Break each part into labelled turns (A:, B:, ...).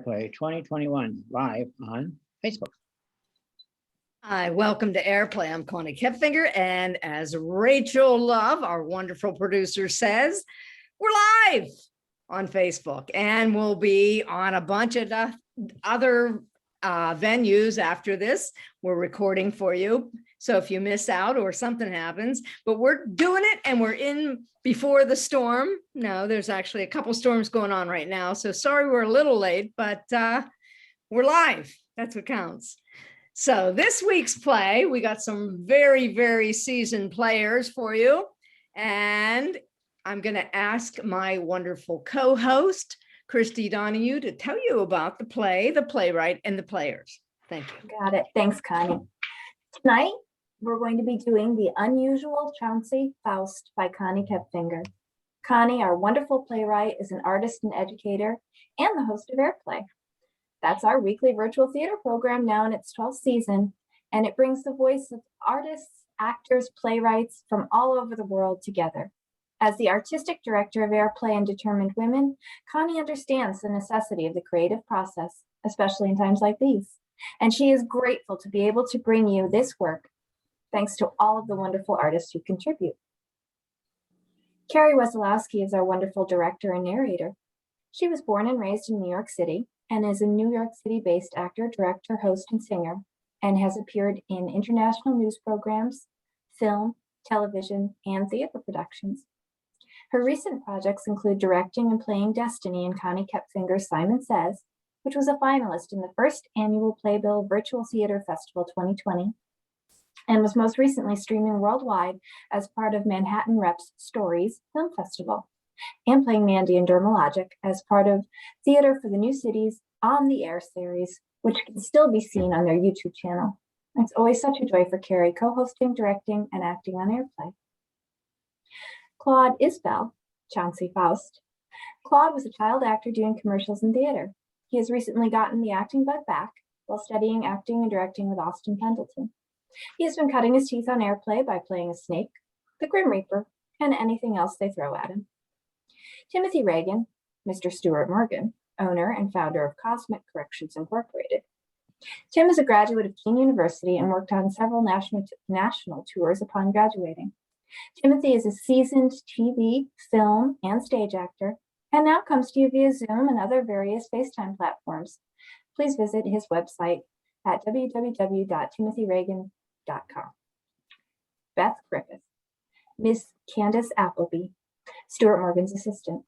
A: AirPlay 2021 live on Facebook.
B: Hi, welcome to AirPlay. I'm Coni Koepfinger, and as Rachel Love, our wonderful producer, says, we're live on Facebook, and we'll be on a bunch of other venues after this. We're recording for you, so if you miss out or something happens, but we're doing it, and we're in before the storm. No, there's actually a couple storms going on right now, so sorry we're a little late, but we're live. That's what counts. So this week's play, we got some very, very seasoned players for you. And I'm going to ask my wonderful co-host, Christy Donahue, to tell you about the play, the playwright, and the players. Thank you.
C: Got it. Thanks, Connie. Tonight, we're going to be doing The Unusual Chauncey Faust by Coni Koepfinger. Connie, our wonderful playwright, is an artist and educator and the host of AirPlay. That's our weekly virtual theater program now in its 12th season, and it brings the voice of artists, actors, playwrights from all over the world together. As the artistic director of AirPlay and Determined Women, Connie understands the necessity of the creative process, especially in times like these. And she is grateful to be able to bring you this work, thanks to all of the wonderful artists who contribute. Carrie Wesolowski is our wonderful director and narrator. She was born and raised in New York City, and is a New York City-based actor, director, host, and singer, and has appeared in international news programs, film, television, and theater productions. Her recent projects include directing and playing Destiny in Coni Koepfinger's Simon Says, which was a finalist in the first annual Playbill Virtual Theater Festival 2020, and was most recently streaming worldwide as part of Manhattan Rep's Stories Film Festival, and playing Mandy in Dermalogic as part of Theater for the New Cities on the Air series, which can still be seen on their YouTube channel. It's always such a joy for Carrie co-hosting, directing, and acting on AirPlay. Claude Isbell, Chauncey Faust. Claude was a child actor doing commercials and theater. He has recently gotten the acting bug back while studying acting and directing with Austin Pendleton. He has been cutting his teeth on AirPlay by playing a snake, the Grim Reaper, and anything else they throw at him. Timothy Reagan, Mr. Stuart Morgan, owner and founder of Cosmic Corrections Incorporated. Tim is a graduate of Keene University and worked on several national tours upon graduating. Timothy is a seasoned TV, film, and stage actor, and now comes to you via Zoom and other various FaceTime platforms. Please visit his website at www.timothyreagan.com. Beth Griffith, Miss Candice Appleby, Stuart Morgan's assistant.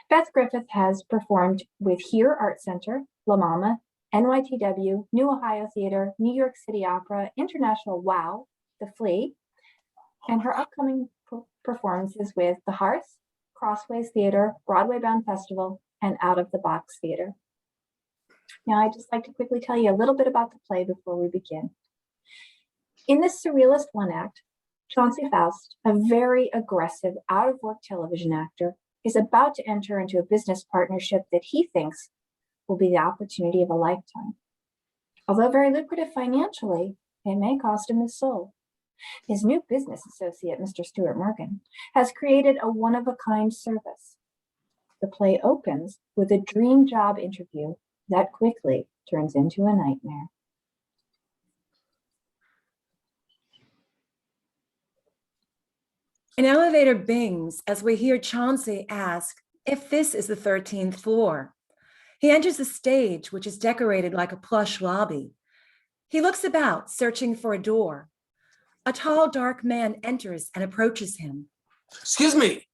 C: Beth Griffith has performed with Here Art Center, La Mama, NYTW, New Ohio Theater, New York City Opera, International WOW, The Flea, and her upcoming performances with The Hearth, Crossways Theater, Broadway Bound Festival, and Out of the Box Theater. Now, I'd just like to quickly tell you a little bit about the play before we begin. In this surrealist one-act, Chauncey Faust, a very aggressive, out-of-work television actor, is about to enter into a business partnership that he thinks will be the opportunity of a lifetime. Although very lucrative financially, it may cost him his soul. His new business associate, Mr. Stuart Morgan, has created a one-of-a-kind service. The play opens with a dream job interview that quickly turns into a nightmare.
D: An elevator bings as we hear Chauncey ask if this is the 13th floor. He enters the stage, which is decorated like a plush lobby. He looks about, searching for a door. A tall, dark man enters and approaches him.
E: Excuse me.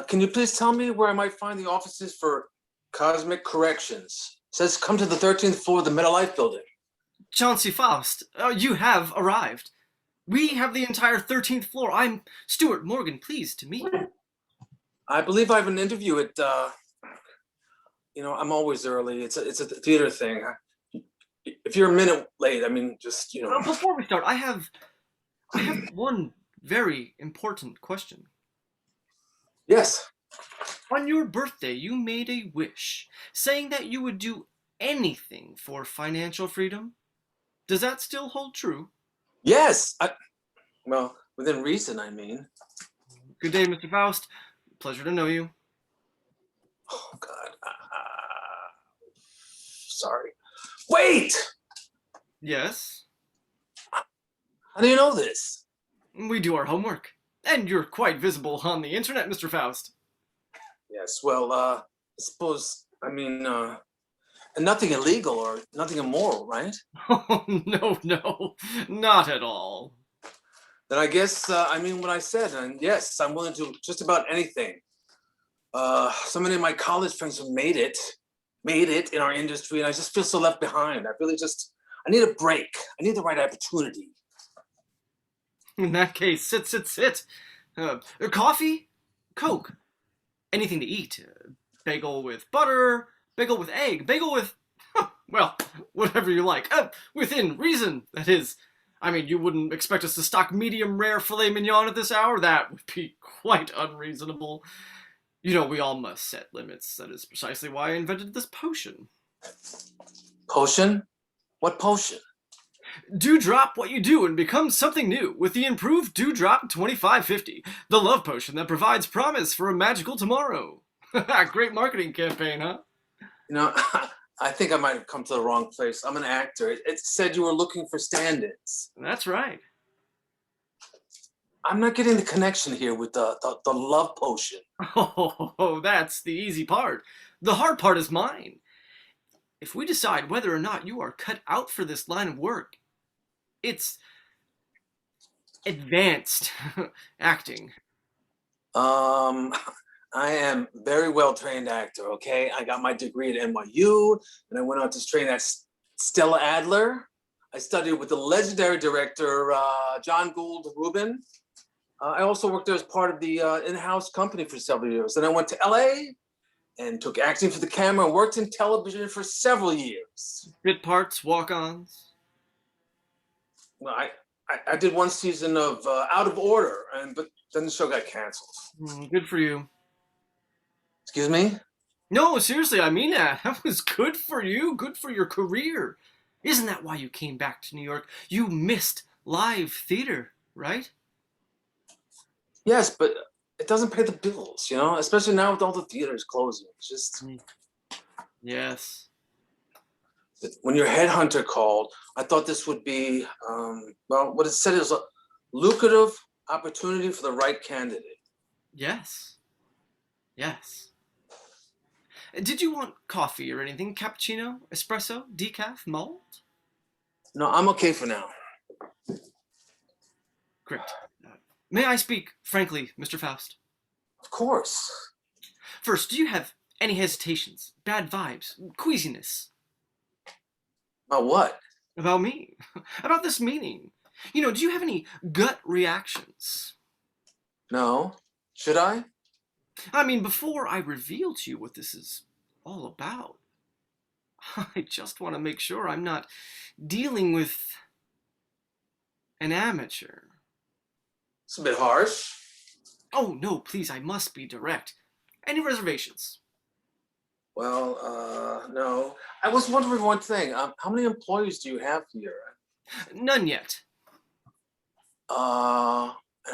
E: Can you please tell me where I might find the offices for Cosmic Corrections? It says come to the 13th floor of the MetaLife building.
F: Chauncey Faust, you have arrived. We have the entire 13th floor. I'm Stuart Morgan, pleased to meet you.
E: I believe I have an interview at, I'm always early. It's a theater thing. If you're a minute late, I mean, just,
F: Before we start, I have one very important question.
E: Yes.
F: On your birthday, you made a wish, saying that you would do anything for financial freedom. Does that still hold true?
E: Yes. Well, within reason, I mean.
F: Good day, Mr. Faust. Pleasure to know you.
E: Oh, God. sorry. Wait!
F: Yes,
E: How do you know this?
F: we do our homework. And you're quite visible on the internet, Mr. Faust.
E: Yes, well, I suppose, nothing illegal or nothing immoral, right?
F: Oh, no, no, not at all.
E: Then I guess, I mean what I said, and yes, I'm willing to just about anything. So many of my college friends have made it in our industry, and I just feel so left behind. I need a break. I need the right opportunity.
F: In that case, sit. Coffee? Coke? Anything to eat. Bagel with butter, bagel with egg, bagel with, well, whatever you like. Within reason, that is. I mean, you wouldn't expect us to stock medium rare filet mignon at this hour? That would be quite unreasonable. You know, we all must set limits. That is precisely why I invented this potion.
E: Potion? What potion?
F: Dewdrop what you do and become something new with the improved Dewdrop 2550, the love potion that provides promise for a magical tomorrow. Great marketing campaign, huh?
E: You know, I think I might have come to the wrong place. I'm an actor. It said you were looking for stand-ins.
F: That's right.
E: I'm not getting the connection here with the love potion.
F: Oh, that's the easy part. The hard part is mine. If we decide whether or not you are cut out for this line of work, it's advanced acting.
E: I am very well-trained actor, okay? I got my degree at NYU, and I went on to train at Stella Adler. I studied with the legendary director, John Gould Rubin. I also worked there as part of the in-house company for several years. Then I went to LA and took acting for the camera and worked in television for several years.
F: Bit parts, walk-ons.
E: Well, I did one season of Out of Order, but then the show got canceled.
F: Good for you.
E: Excuse me?
F: No, seriously, I mean that. That was good for you, good for your career. Isn't that why you came back to New York? You missed live theater, right?
E: Yes, but it doesn't pay the bills, you know, especially now with all the theaters closing. It's just...
F: Yes.
E: When your headhunter called, I thought this would be, well, what it said is a lucrative opportunity for the right candidate.
F: Yes. Yes. Did you want coffee or anything? Cappuccino? Espresso? Decaf? Malt?
E: No, I'm okay for now.
F: Great. May I speak frankly, Mr. Faust?
E: Of course.
F: First, do you have any hesitations, bad vibes, queasiness?
E: About what?
F: About me? About this meeting? You know, do you have any gut reactions?
E: No. Should I?
F: I mean, before I reveal to you what this is all about, I just want to make sure I'm not dealing with an amateur.
E: It's a bit harsh.
F: Oh, no, please, I must be direct. Any reservations?
E: Well, no. I was wondering one thing. How many employees do you have here?
F: None yet.
E: And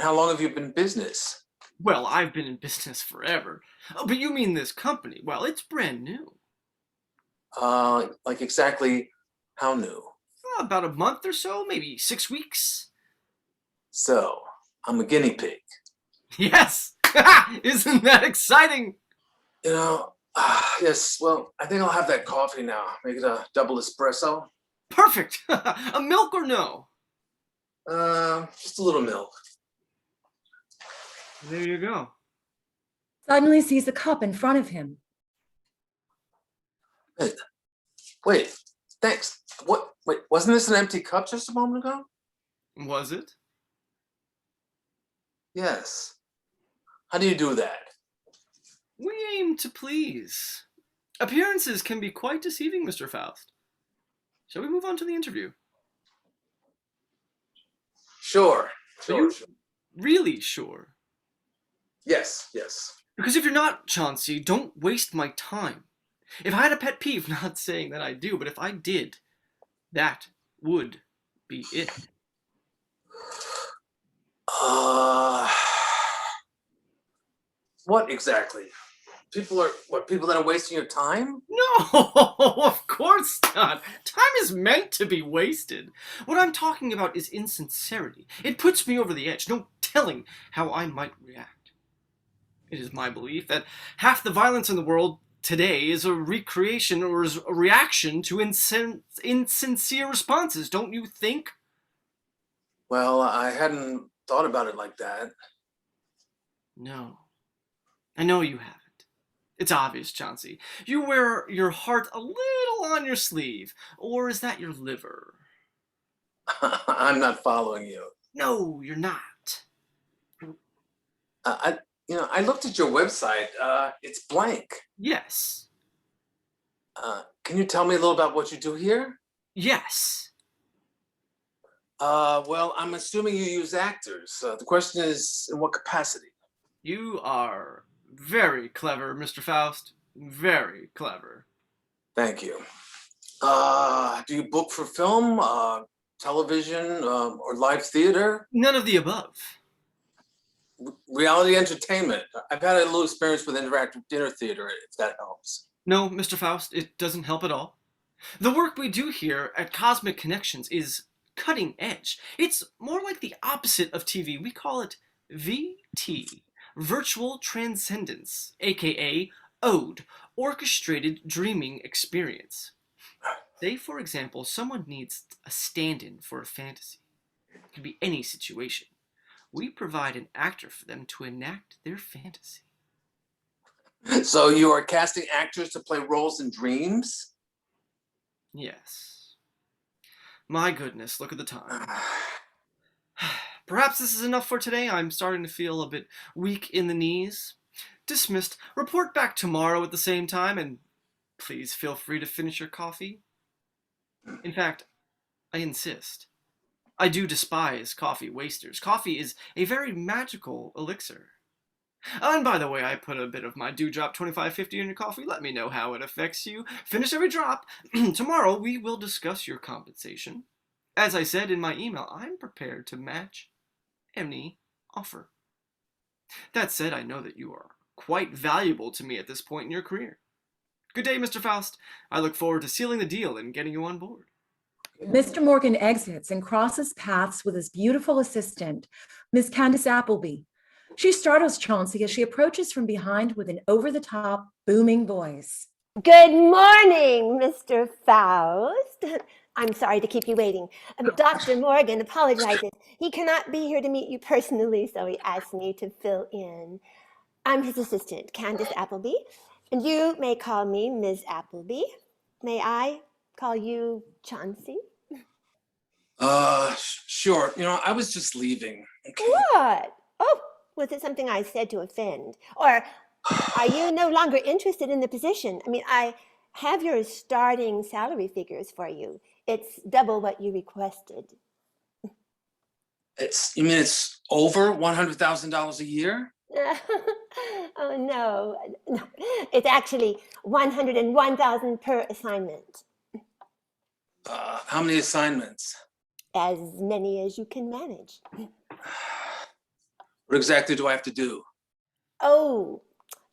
E: how long have you been in business?
F: Well, I've been in business forever. Oh, but you mean this company? Well, it's brand new.
E: Like exactly how new?
F: About a month or so, maybe 6 weeks.
E: So, I'm a guinea pig.
F: Yes! Isn't that exciting?
E: You know, yes, well, I think I'll have that coffee now. Make it a double espresso.
F: Perfect! A milk or no?
E: Just a little milk.
F: There you go.
D: Suddenly sees the cup in front of him.
E: Wait, thanks. What? Wait, wasn't this an empty cup just a moment ago?
F: Was it?
E: Yes. How do you do that?
F: We aim to please. Appearances can be quite deceiving, Mr. Faust. Shall we move on to the interview?
E: Sure.
F: Are you really sure?
E: Yes, yes.
F: Because if you're not, Chauncey, don't waste my time. If I had a pet peeve, not saying that I do, but if I did, that would be it.
E: What exactly? People that are wasting your time?
F: No, of course not. Time is meant to be wasted. What I'm talking about is insincerity. It puts me over the edge, no telling how I might react. It is my belief that half the violence in the world today is a recreation or is a reaction to insincere responses, don't you think?
E: Well, I hadn't thought about it like that.
F: No, I know you haven't. It's obvious, Chauncey. You wear your heart a little on your sleeve. Or is that your liver?
E: I'm not following you.
F: No, you're not.
E: I looked at your website. It's blank.
F: Yes.
E: Can you tell me a little about what you do here?
F: Yes.
E: Well, I'm assuming you use actors. The question is, in what capacity?
F: You are very clever, Mr. Faust. Very clever.
E: Thank you. Do you book for film, television, or live theater?
F: None of the above.
E: Reality entertainment. I've had a little experience with interactive dinner theater, if that helps.
F: No, Mr. Faust, it doesn't help at all. The work we do here at Cosmic Connections is cutting edge. It's more like the opposite of TV. We call it VT, Virtual Transcendence, aka ODE, Orchestrated Dreaming Experience. Say, for example, someone needs a stand-in for a fantasy. It could be any situation. We provide an actor for them to enact their fantasy.
E: So you are casting actors to play roles in dreams?
F: Yes. My goodness, look at the time. Perhaps this is enough for today. I'm starting to feel a bit weak in the knees. Dismissed. Report back tomorrow at the same time, and please feel free to finish your coffee. In fact, I insist. I do despise coffee wasters. Coffee is a very magical elixir. And by the way, I put a bit of my Dewdrop 2550 in your coffee. Let me know how it affects you. Finish every drop. Tomorrow we will discuss your compensation. As I said in my email, I'm prepared to match any offer. That said, I know that you are quite valuable to me at this point in your career. Good day, Mr. Faust. I look forward to sealing the deal and getting you on board.
D: Mr. Morgan exits and crosses paths with his beautiful assistant, Miss Candice Appleby. She startles Chauncey as she approaches from behind with an over-the-top, booming voice.
G: Good morning, Mr. Faust. I'm sorry to keep you waiting. Dr. Morgan apologizes. He cannot be here to meet you personally, so he asked me to fill in. I'm his assistant, Candice Appleby, and you may call me Ms. Appleby. May I call you Chauncey?
E: Sure. I was just leaving. Okay.
G: What? Oh, was it something I said to offend? Or are you no longer interested in the position? I mean, I have your starting salary figures for you. It's double what you requested.
E: You mean it's over $100,000 a year?
G: Oh, no. It's actually $101,000 per assignment.
E: How many assignments?
G: As many as you can manage.
E: What exactly do I have to do?
G: Oh,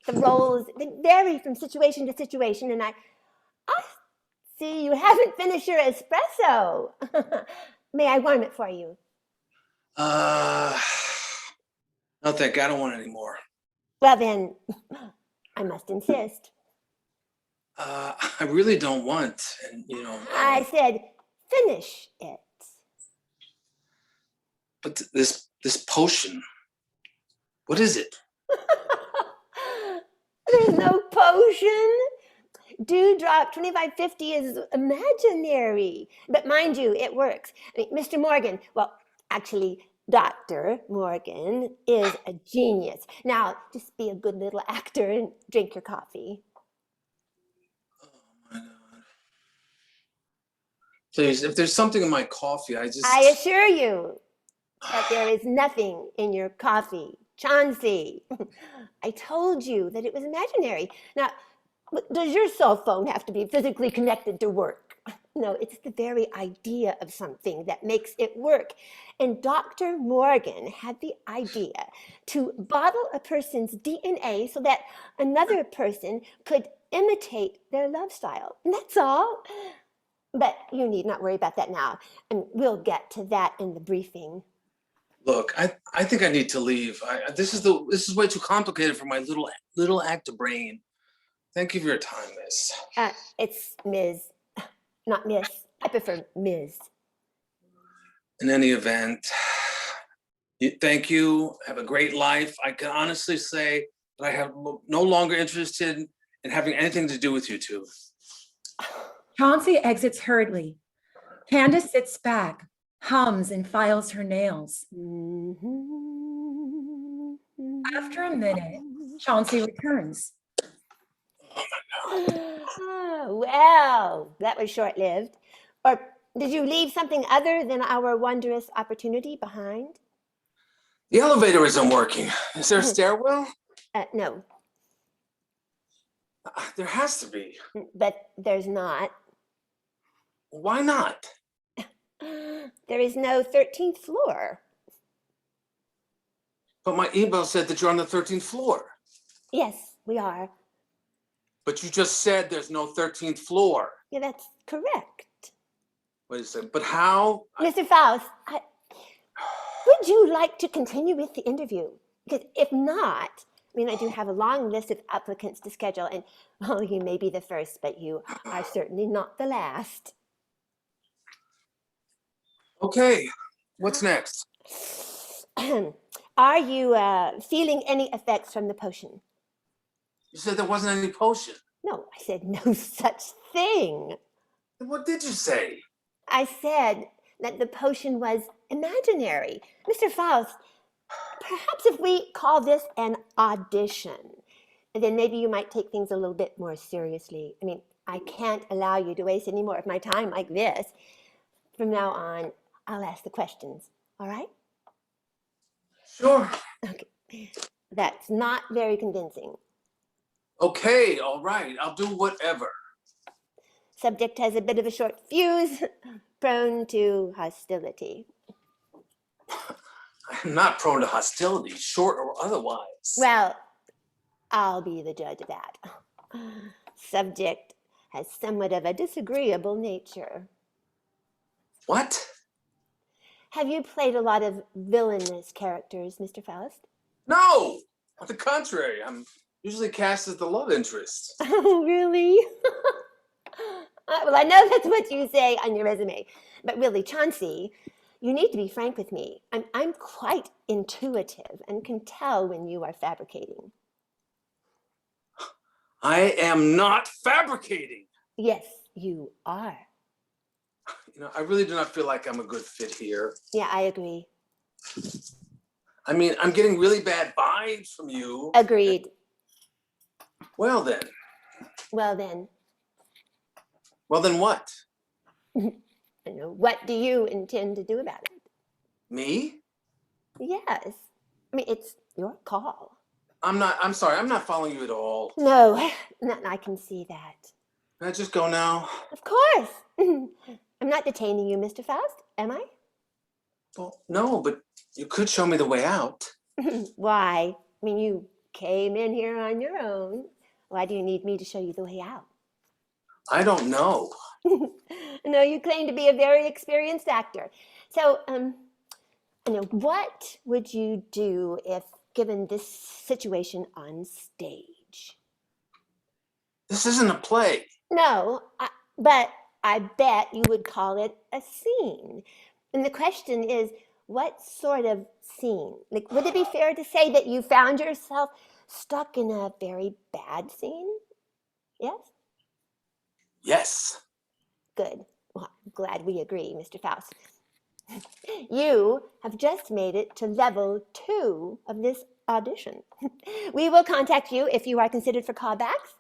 G: the roles they vary from situation to situation, and I see you haven't finished your espresso. May I warm it for you?
E: No, thank you. I don't want any more.
G: Well, then, I must insist.
E: I really don't want, and
G: I said, finish it.
E: But this potion, what is it?
G: There's no potion. Dewdrop 2550 is imaginary. But mind you, it works. I mean, Mr. Morgan, well, actually, Dr. Morgan is a genius. Now, just be a good little actor and drink your coffee.
E: Oh, my God. Please, if there's something in my coffee, I
G: assure you that there is nothing in your coffee. Chauncey, I told you that it was imaginary. Now, does your cell phone have to be physically connected to work? No, it's the very idea of something that makes it work. And Dr. Morgan had the idea to bottle a person's DNA so that another person could imitate their love style. And that's all. But you need not worry about that now. And we'll get to that in the briefing.
E: Look, I think I need to leave. This is way too complicated for my little actor brain. Thank you for your time, Miss.
G: It's Ms., not Miss. I prefer Ms.
E: In any event, thank you. Have a great life. I can honestly say that I have no longer interested in having anything to do with you two.
D: Chauncey exits hurriedly. Candice sits back, hums and files her nails. After a minute, Chauncey returns.
G: Oh, well, that was short-lived. Or did you leave something other than our wondrous opportunity behind?
E: The elevator isn't working. Is there a stairwell?
G: No,
E: There has to be.
G: but there's not.
E: Why not?
G: There is no 13th floor.
E: But my email said that you're on the 13th floor.
G: Yes, we are.
E: But you just said there's no 13th floor.
G: Yeah, that's correct.
E: Wait a second, but how?
G: Mr. Faust, would you like to continue with the interview? Because if not, I mean, I do have a long list of applicants to schedule, and oh, you may be the first, but you are certainly not the last.
E: Okay, what's next?
G: Are you feeling any effects from the potion?
E: You said there wasn't any potion.
G: No, I said no such thing.
E: What did you say?
G: I said that the potion was imaginary. Mr. Faust, perhaps if we call this an audition, then maybe you might take things a little bit more seriously. I mean, I can't allow you to waste any more of my time like this. From now on, I'll ask the questions, all right?
E: Sure.
G: Okay, that's not very convincing.
E: Okay, all right, I'll do whatever.
G: Subject has a bit of a short fuse, prone to hostility.
E: I'm not prone to hostility, short or otherwise.
G: Well, I'll be the judge of that. Subject has somewhat of a disagreeable nature.
E: What?
G: Have you played a lot of villainous characters, Mr. Faust?
E: No, on the contrary, I'm usually cast as the love interest.
G: Oh, really? Well, I know that's what you say on your resume, but really, Chauncey, you need to be frank with me. I'm quite intuitive and can tell when you are fabricating.
E: I am not fabricating.
G: Yes, you are.
E: You know, I really do not feel like I'm a good fit here.
G: Yeah, I agree.
E: I mean, I'm getting really bad vibes from you.
G: Agreed.
E: Well then.
G: Well then,
E: Well then what?
G: what do you intend to do about it?
E: Me?
G: Yes. I mean, it's your call.
E: I'm sorry, I'm not following you at all.
G: No, I can see that.
E: Can I just go now?
G: Of course. I'm not detaining you, Mr. Faust, am I?
E: Well, no, but you could show me the way out.
G: Why? I mean, you came in here on your own. Why do you need me to show you the way out?
E: I don't know.
G: No, you claim to be a very experienced actor. So, what would you do if given this situation on stage?
E: This isn't a play.
G: No, but I bet you would call it a scene. And the question is, what sort of scene? Like, would it be fair to say that you found yourself stuck in a very bad scene? Yes?
E: Yes.
G: Good. Well, I'm glad we agree, Mr. Faust. You have just made it to level 2 of this audition. We will contact you if you are considered for callbacks.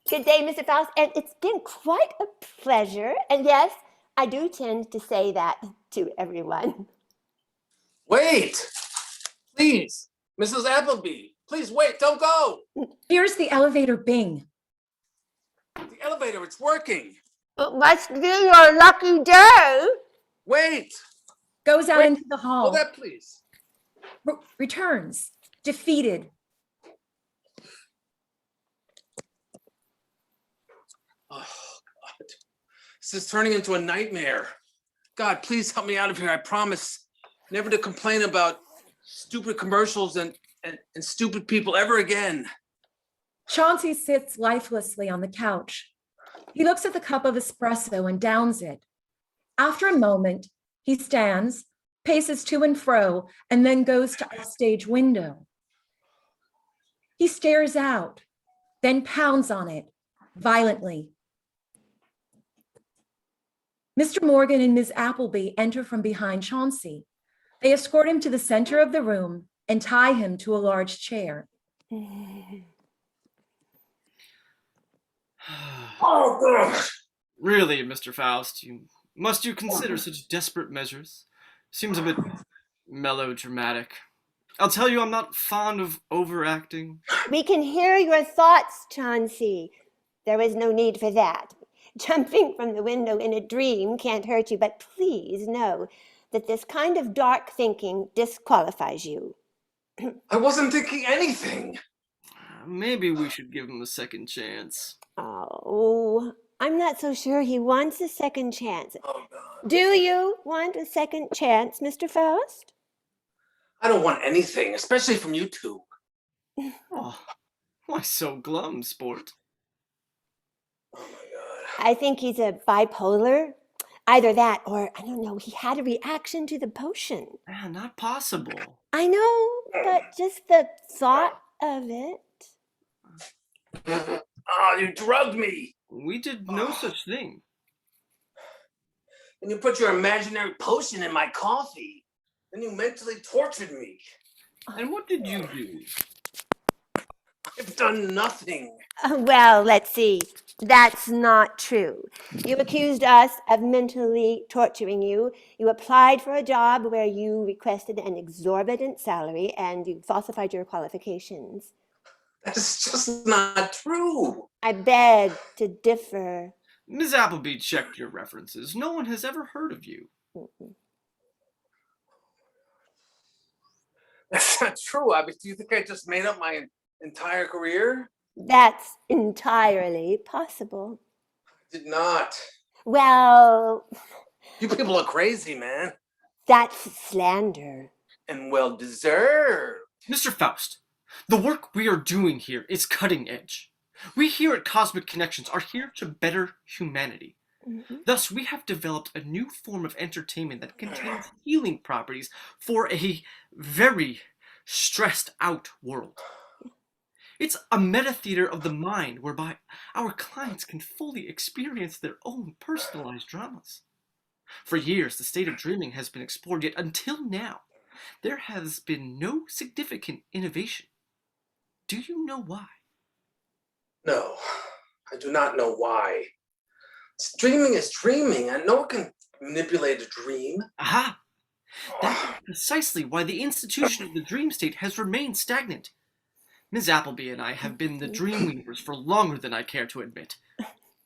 G: Good day, Mr. Faust, and it's been quite a pleasure. And yes, I do tend to say that to everyone.
E: Wait, please, Mrs. Appleby, please wait, don't go.
D: Here's the elevator bing.
E: The elevator, it's working.
G: It must be your lucky day.
E: Wait!
D: Goes out
E: Wait,
D: into the hall.
E: Hold that, please.
D: Returns, defeated.
E: Oh, God. This is turning into a nightmare. God, please help me out of here. I promise never to complain about stupid commercials and stupid people ever again.
D: Chauncey sits lifelessly on the couch. He looks at the cup of espresso and downs it. After a moment, he stands, paces to and fro, and then goes to a stage window. He stares out, then pounds on it violently. Mr. Morgan and Ms. Appleby enter from behind Chauncey. They escort him to the center of the room and tie him to a large chair.
E: Oh, God.
F: Really, Mr. Faust, must you consider such desperate measures? Seems a bit melodramatic. I'll tell you, I'm not fond of overacting.
G: We can hear your thoughts, Chauncey. There is no need for that. Jumping from the window in a dream can't hurt you, but please know that this kind of dark thinking disqualifies you.
E: I wasn't thinking anything.
F: Maybe we should give him a second chance.
G: Oh, I'm not so sure he wants a second chance.
E: Oh, God.
G: Do you want a second chance, Mr. Faust?
E: I don't want anything, especially from you two.
F: Oh, why so glum, sport?
E: Oh, my God.
G: I think he's a bipolar. Either that or, I don't know, he had a reaction to the potion.
F: Not possible.
G: I know, but just the thought of it.
E: Oh, you drugged me.
F: We did no such thing.
E: And you put your imaginary potion in my coffee. Then you mentally tortured me.
F: And what did you do?
E: I've done nothing.
G: Well, let's see. That's not true. You accused us of mentally torturing you. You applied for a job where you requested an exorbitant salary and you falsified your qualifications.
E: That's just not true.
G: I beg to differ.
F: Ms. Appleby checked your references. No one has ever heard of you.
E: That's not true. I mean, do you think I just made up my entire career?
G: That's entirely possible.
E: I did not.
G: Well,
E: You people are crazy, man.
G: that's slander.
E: And well deserved.
F: Mr. Faust, the work we are doing here is cutting edge. We here at Cosmic Connections are here to better humanity. Thus, we have developed a new form of entertainment that contains healing properties for a very stressed out world. It's a meta-theater of the mind whereby our clients can fully experience their own personalized dramas. For years, the state of dreaming has been explored, yet until now, there has been no significant innovation. Do you know why?
E: No, I do not know why. Dreaming is dreaming, and no one can manipulate a dream.
F: Aha! That is precisely why the institution of the dream state has remained stagnant. Ms. Appleby and I have been the dream weavers for longer than I care to admit.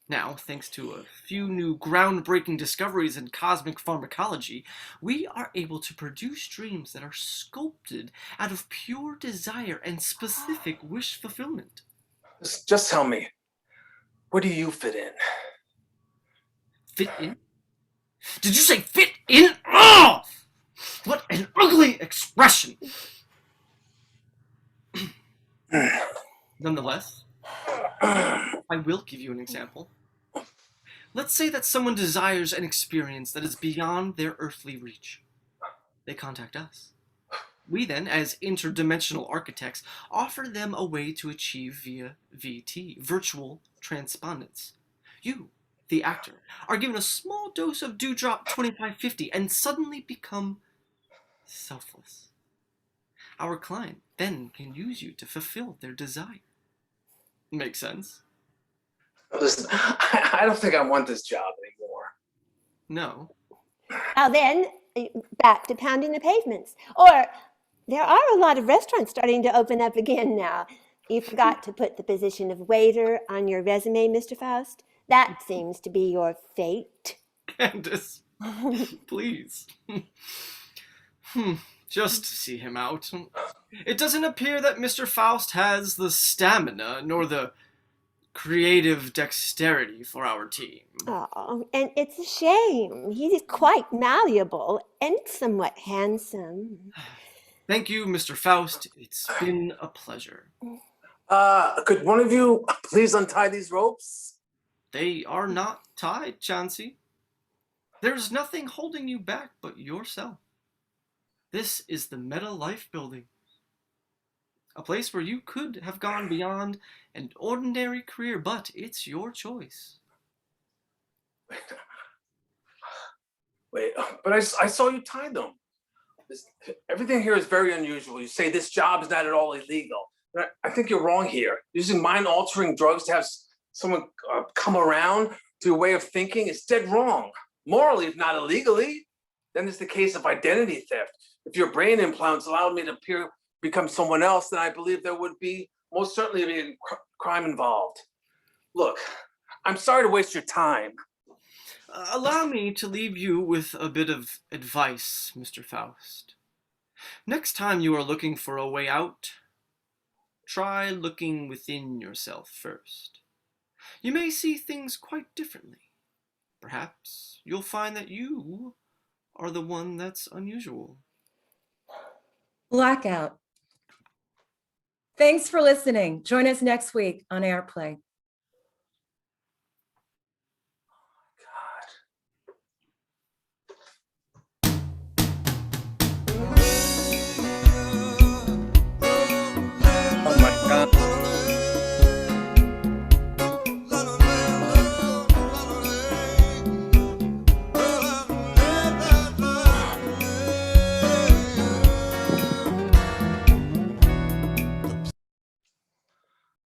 F: Now, thanks to a few new groundbreaking discoveries in cosmic pharmacology, we are able to produce dreams that are sculpted out of pure desire and specific wish fulfillment.
E: Just tell me, where do you fit in?
F: Fit in? Did you say fit in? Oh! What an ugly expression! Nonetheless, I will give you an example. Let's say that someone desires an experience that is beyond their earthly reach. They contact us. We then, as interdimensional architects, offer them a way to achieve via VT, virtual transpondence. You, the actor, are given a small dose of Dewdrop 2550 and suddenly become selfless. Our client then can use you to fulfill their desire. Make sense?
E: Listen, I don't think I want this job anymore.
F: No.
G: Now then, back to pounding the pavements. Or there are a lot of restaurants starting to open up again now. You forgot to put the position of waiter on your resume, Mr. Faust. That seems to be your fate.
F: Candice, please. Just see him out. It doesn't appear that Mr. Faust has the stamina nor the creative dexterity for our team.
G: Oh, and it's a shame. He's quite malleable and somewhat handsome.
F: Thank you, Mr. Faust. It's been a pleasure.
E: Could one of you please untie these ropes?
F: They are not tied, Chauncey. There's nothing holding you back but yourself. This is the Meta Life Building, a place where you could have gone beyond an ordinary career, but it's your choice.
E: Wait, but I saw you tie them. Everything here is very unusual. You say this job is not at all illegal. But I think you're wrong here. Using mind-altering drugs to have someone come around to your way of thinking is dead wrong. Morally, if not illegally, then it's the case of identity theft. If your brain implants allowed me to become someone else, then I believe there would be most certainly be a crime involved. Look, I'm sorry to waste your time.
F: Allow me to leave you with a bit of advice, Mr. Faust. Next time you are looking for a way out, try looking within yourself first. You may see things quite differently. Perhaps you'll find that you are the one that's unusual.
D: Blackout. Thanks for listening. Join us next week on AirPlay.